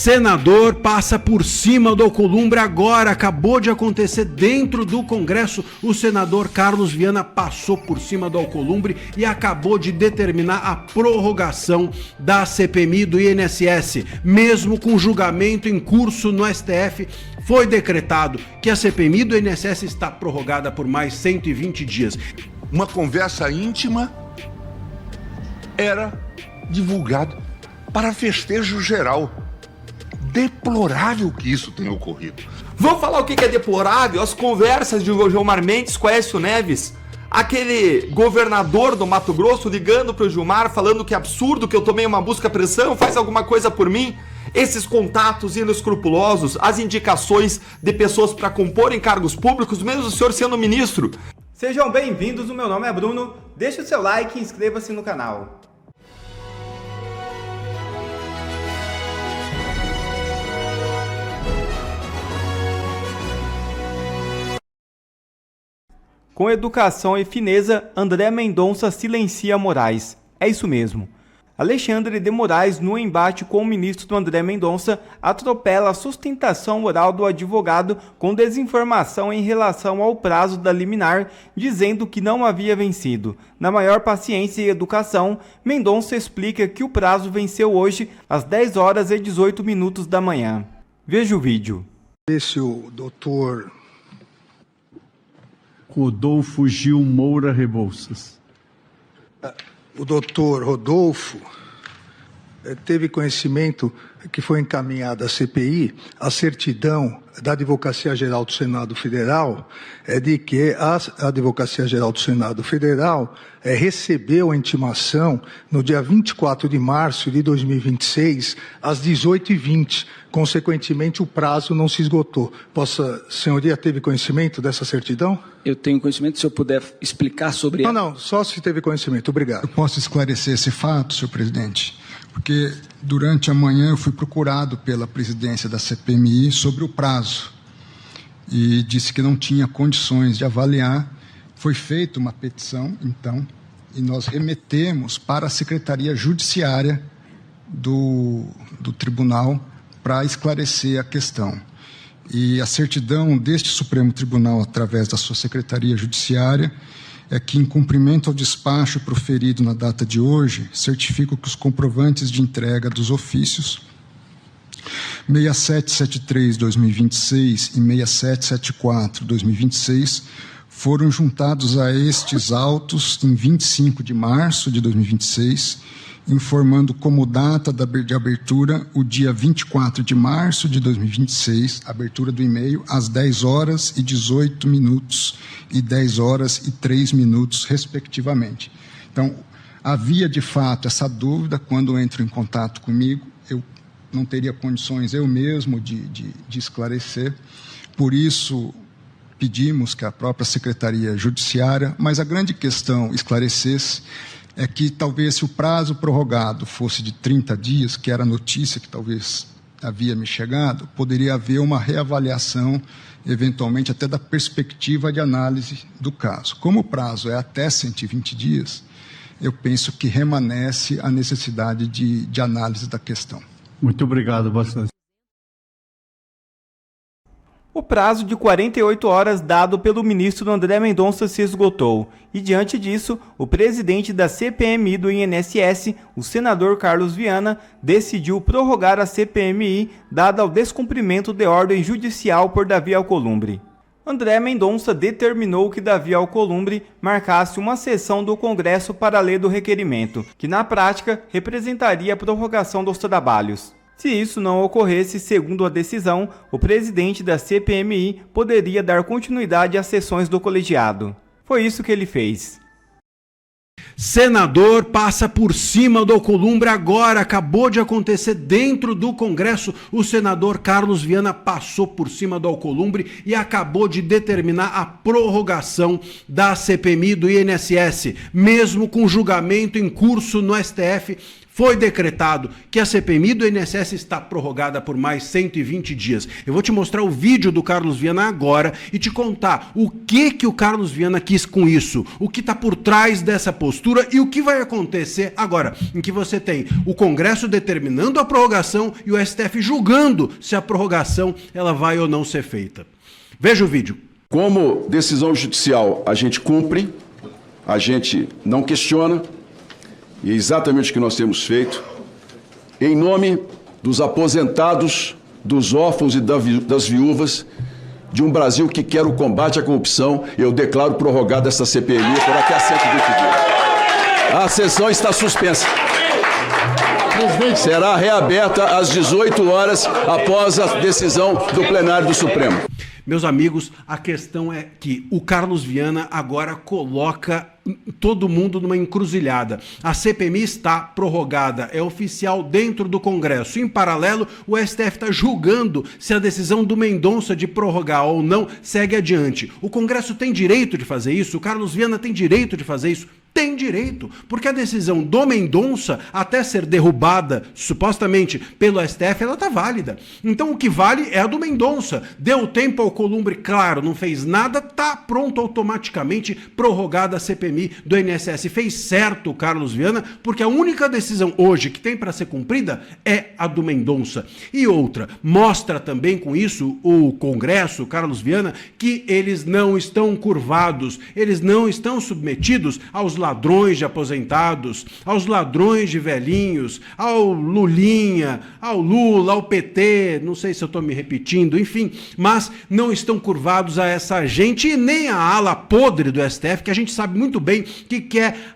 Senador passa por cima do Alcolumbre agora, acabou de acontecer dentro do Congresso. O senador Carlos Viana passou por cima do Alcolumbre e acabou de determinar a prorrogação da CPMI do INSS. Mesmo com julgamento em curso no STF, foi decretado que a CPMI do INSS está prorrogada por mais 120 dias. Uma conversa íntima era divulgada para festejo geral. Deplorável que isso tenha ocorrido. Vamos falar o que é deplorável? As conversas de Gilmar Mendes com Aécio Neves. Aquele governador do Mato Grosso ligando para o Gilmar, falando que é absurdo, que eu tomei uma busca-pressão, faz alguma coisa por mim. Esses contatos inescrupulosos, as indicações de pessoas para comporem cargos públicos, mesmo o senhor sendo ministro. Sejam bem-vindos, o meu nome é Bruno, deixe o seu like e inscreva-se no canal. Com educação e fineza, André Mendonça silencia Moraes. É isso mesmo. Alexandre de Moraes, no embate com o ministro André Mendonça, atropela a sustentação oral do advogado com desinformação em relação ao prazo da liminar, dizendo que não havia vencido. Na maior paciência e educação, Mendonça explica que o prazo venceu hoje às 10 horas e 18 minutos da manhã. Veja o vídeo. Esse o doutor Rodolfo Gil Moura Rebouças. O doutor Rodolfo teve conhecimento que foi encaminhada à CPI a certidão da Advocacia Geral do Senado Federal de que a Advocacia Geral do Senado Federal recebeu a intimação no dia 24 de março de 2026, às 18h20. Consequentemente, o prazo não se esgotou. Senhoria teve conhecimento dessa certidão? Eu tenho conhecimento, se eu puder explicar sobre ela. Não, só se teve conhecimento. Obrigado. Eu posso esclarecer esse fato, senhor presidente? Porque durante a manhã eu fui procurado pela presidência da CPMI sobre o prazo e disse que não tinha condições de avaliar. Foi feita uma petição, então, e nós remetemos para a Secretaria Judiciária do Tribunal para esclarecer a questão. E a certidão deste Supremo Tribunal, através da sua Secretaria Judiciária, é que, em cumprimento ao despacho proferido na data de hoje, certifico que os comprovantes de entrega dos ofícios 6773-2026 e 6774-2026 foram juntados a estes autos em 25 de março de 2026, informando como data de abertura o dia 24 de março de 2026, abertura do e-mail, às 10 horas e 18 minutos e 10 horas e 3 minutos, respectivamente. Então, havia de fato essa dúvida quando entro em contato comigo, eu não teria condições eu mesmo de esclarecer, por isso pedimos que a própria Secretaria Judiciária, mas a grande questão esclarecesse é que talvez se o prazo prorrogado fosse de 30 dias, que era a notícia que talvez havia me chegado, poderia haver uma reavaliação, eventualmente até da perspectiva de análise do caso. Como o prazo é até 120 dias, eu penso que remanesce a necessidade de análise da questão. Muito obrigado, Vossa Excelência. O prazo de 48 horas dado pelo ministro André Mendonça se esgotou e, diante disso, o presidente da CPMI do INSS, o senador Carlos Viana, decidiu prorrogar a CPMI dada ao descumprimento de ordem judicial por Davi Alcolumbre. André Mendonça determinou que Davi Alcolumbre marcasse uma sessão do Congresso para ler do requerimento, que na prática representaria a prorrogação dos trabalhos. Se isso não ocorresse, segundo a decisão, o presidente da CPMI poderia dar continuidade às sessões do colegiado. Foi isso que ele fez. Senador passa por cima do Alcolumbre agora, acabou de acontecer dentro do Congresso. O senador Carlos Viana passou por cima do Alcolumbre e acabou de determinar a prorrogação da CPMI do INSS. Mesmo com julgamento em curso no STF, foi decretado que a CPMI do INSS está prorrogada por mais 120 dias. Eu vou te mostrar o vídeo do Carlos Viana agora e te contar o que o Carlos Viana quis com isso, o que está por trás dessa postura e o que vai acontecer agora, em que você tem o Congresso determinando a prorrogação e o STF julgando se a prorrogação ela vai ou não ser feita. Veja o vídeo. Como decisão judicial a gente cumpre, a gente não questiona, e é exatamente o que nós temos feito, em nome dos aposentados, dos órfãos e das viúvas, de um Brasil que quer o combate à corrupção, eu declaro prorrogada essa CPMI por até 120 dias. A sessão está suspensa. Será reaberta às 18 horas após a decisão do plenário do Supremo. Meus amigos, a questão é que o Carlos Viana agora coloca todo mundo numa encruzilhada. A CPMI está prorrogada, é oficial dentro do Congresso. Em paralelo, o STF está julgando se a decisão do Mendonça de prorrogar ou não segue adiante. O Congresso tem direito de fazer isso? O Carlos Viana tem direito de fazer isso? Tem direito, porque a decisão do Mendonça, até ser derrubada, supostamente, pelo STF, ela está válida. Então o que vale é a do Mendonça. Deu tempo ao Alcolumbre, claro, não fez nada, está pronto automaticamente prorrogada a CPMI do INSS. Fez certo o Carlos Viana, porque a única decisão hoje que tem para ser cumprida é a do Mendonça. E outra, mostra também com isso o Congresso, o Carlos Viana, que eles não estão curvados, eles não estão submetidos aos ladrões de aposentados, aos ladrões de velhinhos, ao Lulinha, ao Lula, ao PT, não sei se eu estou me repetindo, enfim, mas não estão curvados a essa gente e nem a ala podre do STF, que a gente sabe muito bem que quer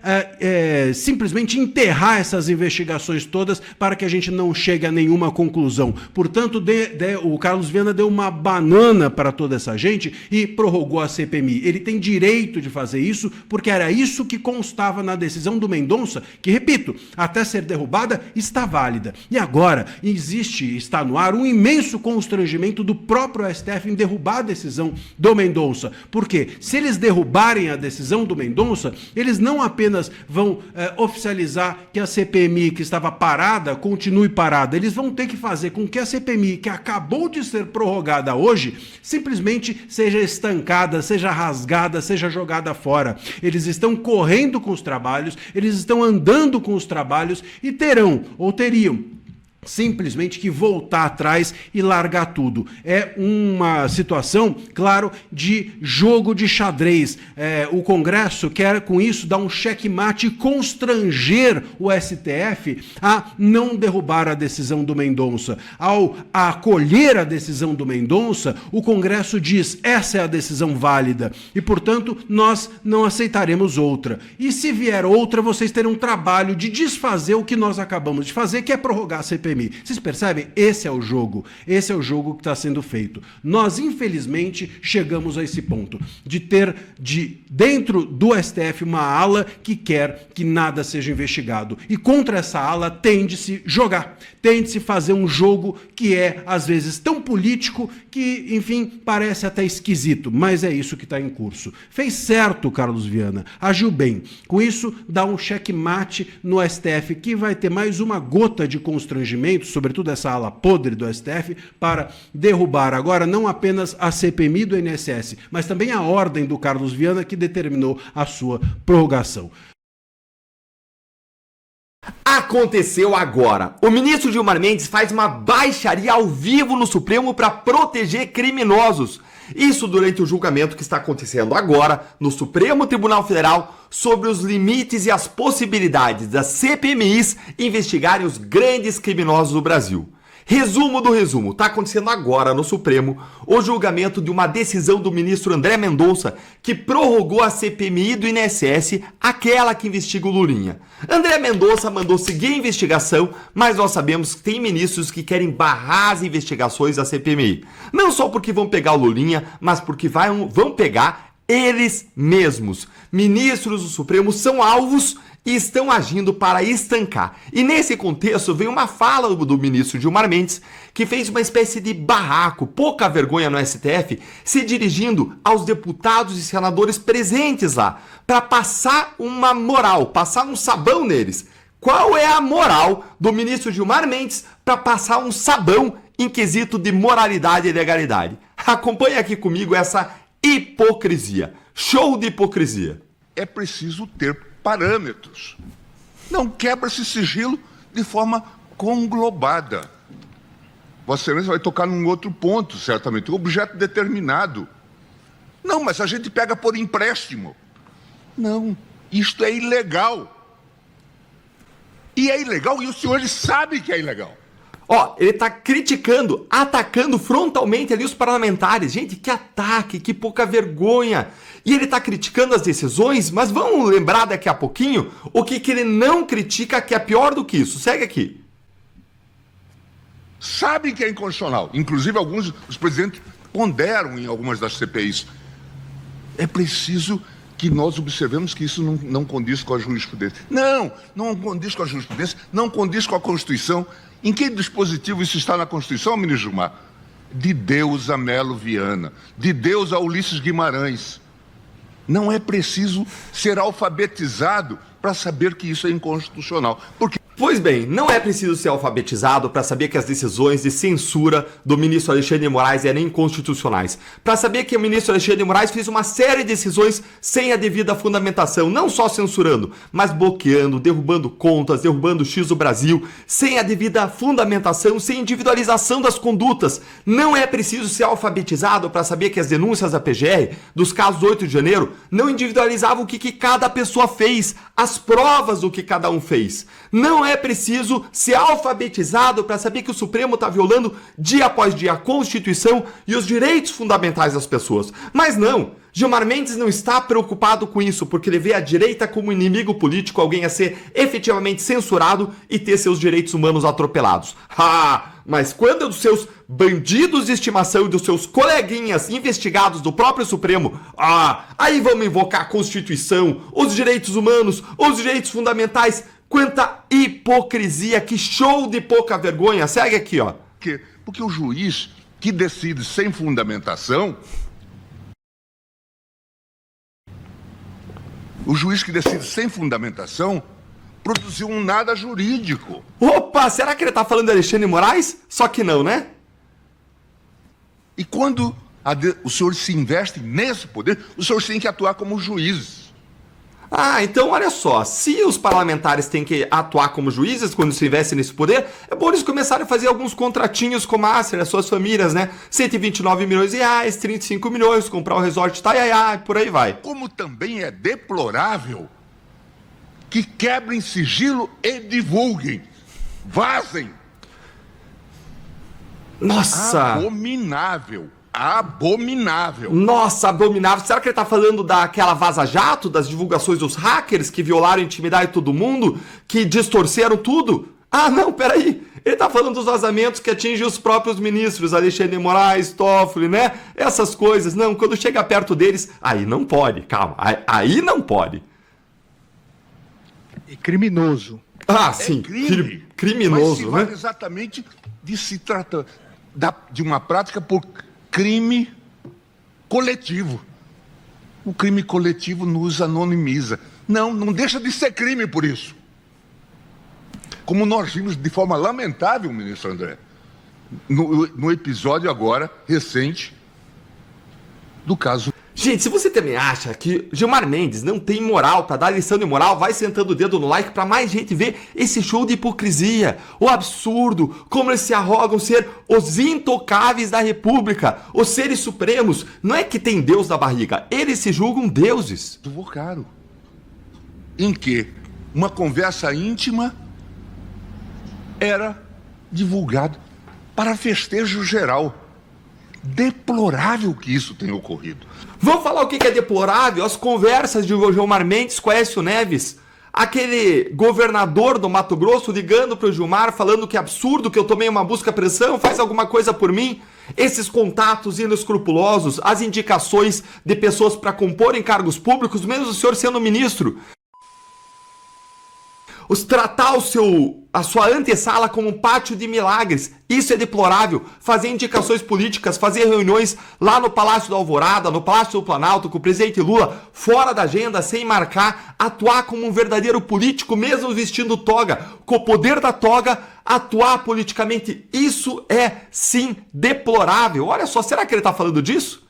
simplesmente enterrar essas investigações todas para que a gente não chegue a nenhuma conclusão. Portanto, o Carlos Viana deu uma banana para toda essa gente e prorrogou a CPMI. Ele tem direito de fazer isso, porque era isso que constava na decisão do Mendonça, que, repito, até ser derrubada, está válida. E agora está no ar um imenso constrangimento do próprio STF em derrubar a decisão do Mendonça. Porque se eles derrubarem a decisão do Mendonça, eles não apenas vão oficializar que a CPMI que estava parada continue parada, eles vão ter que fazer com que a CPMI que acabou de ser prorrogada hoje simplesmente seja estancada, seja rasgada, seja jogada fora. Eles estão correndo com os trabalhos, eles estão andando com os trabalhos e teriam simplesmente que voltar atrás e largar tudo. É uma situação, claro, de jogo de xadrez. O Congresso quer, com isso, dar um checkmate e constranger o STF a não derrubar a decisão do Mendonça. Ao acolher a decisão do Mendonça, o Congresso diz: essa é a decisão válida e, portanto, nós não aceitaremos outra. E se vier outra, vocês terão um trabalho de desfazer o que nós acabamos de fazer, que é prorrogar a CPMI. Vocês percebem? Esse é o jogo que está sendo feito. Nós, infelizmente, chegamos a esse ponto de ter dentro do STF uma ala que quer que nada seja investigado. E contra essa ala tende-se jogar, tende-se fazer um jogo que é, às vezes, tão político que, enfim, parece até esquisito, mas é isso que está em curso. Fez certo o Carlos Viana, agiu bem. Com isso, dá um checkmate no STF, que vai ter mais uma gota de constrangimento, sobretudo essa ala podre do STF, para derrubar agora não apenas a CPMI do INSS, mas também a ordem do Carlos Viana que determinou a sua prorrogação. Aconteceu agora. O ministro Gilmar Mendes faz uma baixaria ao vivo no Supremo para proteger criminosos. Isso durante o julgamento que está acontecendo agora no Supremo Tribunal Federal sobre os limites e as possibilidades das CPMIs investigarem os grandes criminosos do Brasil. Resumo do resumo, está acontecendo agora no Supremo o julgamento de uma decisão do ministro André Mendonça que prorrogou a CPMI do INSS, aquela que investiga o Lulinha. André Mendonça mandou seguir a investigação, mas nós sabemos que tem ministros que querem barrar as investigações da CPMI. Não só porque vão pegar o Lulinha, mas porque vão pegar eles mesmos. Ministros do Supremo são alvos e estão agindo para estancar. E nesse contexto veio uma fala do ministro Gilmar Mendes, que fez uma espécie de barraco, pouca vergonha no STF, se dirigindo aos deputados e senadores presentes lá, para passar uma moral, passar um sabão neles. Qual é a moral do ministro Gilmar Mendes para passar um sabão em quesito de moralidade e legalidade? Acompanhe aqui comigo essa hipocrisia. Show de hipocrisia. É preciso ter parâmetros. Não quebra-se sigilo de forma conglobada. Vossa Excelência vai tocar num outro ponto, certamente, um objeto determinado. Não, mas a gente pega por empréstimo. Não, isto é ilegal. E é ilegal, e os senhores sabem que é ilegal. Ó, ele tá criticando, atacando frontalmente ali os parlamentares. Gente, que ataque, que pouca vergonha. E ele tá criticando as decisões, mas vamos lembrar daqui a pouquinho o que ele não critica, que é pior do que isso. Segue aqui. Sabem que é inconstitucional. Inclusive, alguns dos presidentes ponderam em algumas das CPIs. É preciso que nós observemos que isso não condiz com a jurisprudência. Não condiz com a jurisprudência, não condiz com a Constituição. Em que dispositivo isso está na Constituição, ministro Gilmar? De Deus a Melo Viana, de Deus a Ulisses Guimarães. Não é preciso ser alfabetizado para saber que isso é inconstitucional. Porque... Pois bem, não é preciso ser alfabetizado para saber que as decisões de censura do ministro Alexandre de Moraes eram inconstitucionais. Para saber que o ministro Alexandre de Moraes fez uma série de decisões sem a devida fundamentação, não só censurando, mas bloqueando, derrubando contas, derrubando o X do Brasil, sem a devida fundamentação, sem individualização das condutas. Não é preciso ser alfabetizado para saber que as denúncias da PGR, dos casos do 8 de janeiro, não individualizavam o que cada pessoa fez, as provas do que cada um fez. Não é preciso ser alfabetizado para saber que o Supremo está violando dia após dia a Constituição e os direitos fundamentais das pessoas. Mas não, Gilmar Mendes não está preocupado com isso, porque ele vê a direita como inimigo político, alguém a ser efetivamente censurado e ter seus direitos humanos atropelados. Mas quando é dos seus bandidos de estimação e dos seus coleguinhas investigados do próprio Supremo, aí vamos invocar a Constituição, os direitos humanos, os direitos fundamentais. Quanta hipocrisia, que show de pouca vergonha. Segue aqui, ó. Porque o juiz que decide sem fundamentação... O juiz que decide sem fundamentação produziu um nada jurídico. Opa, será que ele tá falando de Alexandre de Moraes? Só que não, né? E quando os senhores se investem nesse poder, os senhores têm que atuar como juízes. Então olha só, se os parlamentares têm que atuar como juízes quando se investem nesse poder, é bom eles começarem a fazer alguns contratinhos com a Master, as suas famílias, né? 129 milhões de reais, 35 milhões, comprar o resort Itaiaia, por aí vai. Como também é deplorável que quebrem sigilo e divulguem, vazem. Nossa! Abominável. Nossa, abominável. Será que ele tá falando daquela vaza-jato, das divulgações dos hackers que violaram a intimidade de todo mundo, que distorceram tudo? Não, peraí. Ele tá falando dos vazamentos que atingem os próprios ministros, Alexandre de Moraes, Toffoli, né? Essas coisas. Não, quando chega perto deles, aí não pode, calma. Aí não pode. E criminoso. Sim, crime. Criminoso, mas se né? vale exatamente de se tratar de uma prática por crime coletivo. O crime coletivo nos anonimiza. Não deixa de ser crime por isso. Como nós vimos de forma lamentável, ministro André, no episódio agora, recente, do caso... Gente, se você também acha que Gilmar Mendes não tem moral pra dar lição de moral, vai sentando o dedo no like pra mais gente ver esse show de hipocrisia, o absurdo, como eles se arrogam ser os intocáveis da República, os seres supremos. Não é que tem Deus na barriga, eles se julgam deuses. Equivocaram. Em que uma conversa íntima era divulgada para festejo geral. Deplorável que isso tenha ocorrido. Vamos falar o que é deplorável? As conversas de Gilmar Mendes com Aécio Neves. Aquele governador do Mato Grosso ligando pro Gilmar, falando que é absurdo, que eu tomei uma busca-apreensão, faz alguma coisa por mim. Esses contatos inescrupulosos, as indicações de pessoas para comporem cargos públicos, mesmo o senhor sendo ministro. tratar a sua antessala como um pátio de milagres. Isso é deplorável. Fazer indicações políticas, fazer reuniões lá no Palácio da Alvorada, no Palácio do Planalto, com o presidente Lula, fora da agenda, sem marcar, atuar como um verdadeiro político, mesmo vestindo toga, com o poder da toga, atuar politicamente. Isso é, sim, deplorável. Olha só, será que ele está falando disso?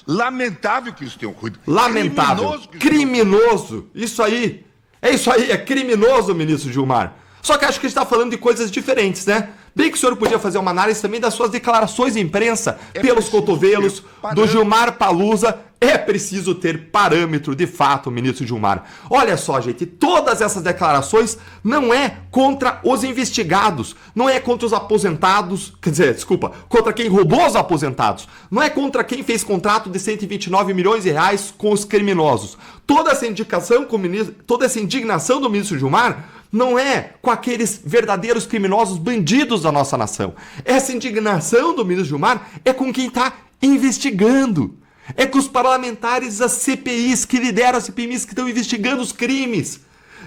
Lamentável que isso tenha ocorrido. Lamentável. Criminoso. Isso aí. É isso aí, é criminoso, ministro Gilmar. Só que acho que a gente está falando de coisas diferentes, né? Bem que o senhor podia fazer uma análise também das suas declarações de imprensa, pelos cotovelos do Gilmar Palusa. É preciso ter parâmetro, de fato, ministro Gilmar. Olha só, gente, todas essas declarações não é contra os investigados, não é contra os aposentados, quer dizer, desculpa, contra quem roubou os aposentados, não é contra quem fez contrato de 129 milhões de reais com os criminosos. Toda essa indicação com o ministro, toda essa indignação do ministro Gilmar não é com aqueles verdadeiros criminosos bandidos da nossa nação. Essa indignação do ministro Gilmar é com quem está investigando. É com os parlamentares das CPIs que lideram as CPIs que estão investigando os crimes.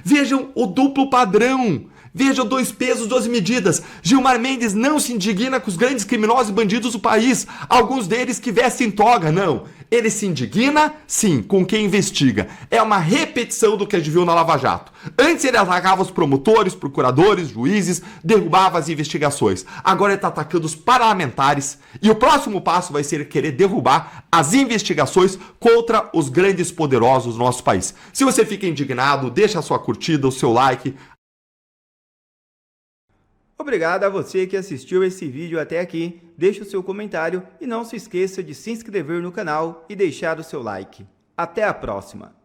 Vejam o duplo padrão. Vejam 2 pesos, 2 medidas. Gilmar Mendes não se indigna com os grandes criminosos e bandidos do país. Alguns deles que vestem toga, não. Ele se indigna, sim, com quem investiga. É uma repetição do que a gente viu na Lava Jato. Antes ele atacava os promotores, procuradores, juízes, derrubava as investigações. Agora ele está atacando os parlamentares. E o próximo passo vai ser querer derrubar as investigações contra os grandes poderosos do nosso país. Se você fica indignado, deixa a sua curtida, o seu like. Obrigado a você que assistiu esse vídeo até aqui, deixe o seu comentário e não se esqueça de se inscrever no canal e deixar o seu like. Até a próxima!